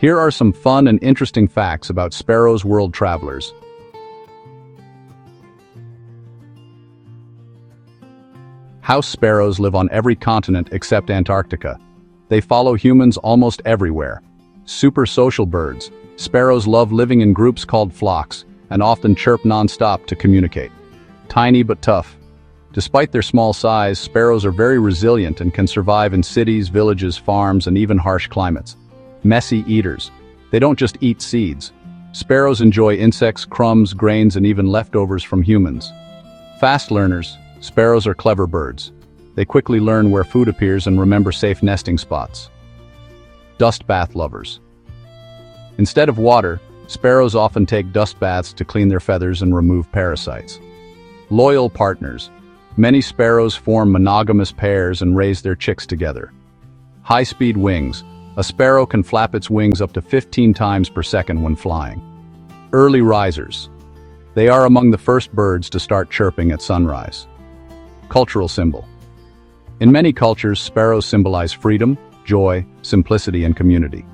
Here are some fun and interesting facts about sparrows world travelers. House sparrows live on every continent except Antarctica. They follow humans almost everywhere. Super social birds, sparrows love living in groups called flocks and often chirp non-stop to communicate. Tiny but tough. Despite their small size, sparrows are very resilient and can survive in cities, villages, farms, and even harsh climates. Messy eaters. They don't just eat seeds. Sparrows enjoy insects, crumbs, grains, and even leftovers from humans. Fast learners. Sparrows are clever birds. They quickly learn where food appears and remember safe nesting spots. Dust bath lovers. Instead of water, sparrows often take dust baths to clean their feathers and remove parasites. Loyal partners. Many sparrows form monogamous pairs and raise their chicks together. High-speed wings. A sparrow can flap its wings up to 15 times per second when flying. Early risers. They are among the first birds to start chirping at sunrise. Cultural symbol. In many cultures, sparrows symbolize freedom, joy, simplicity, and community.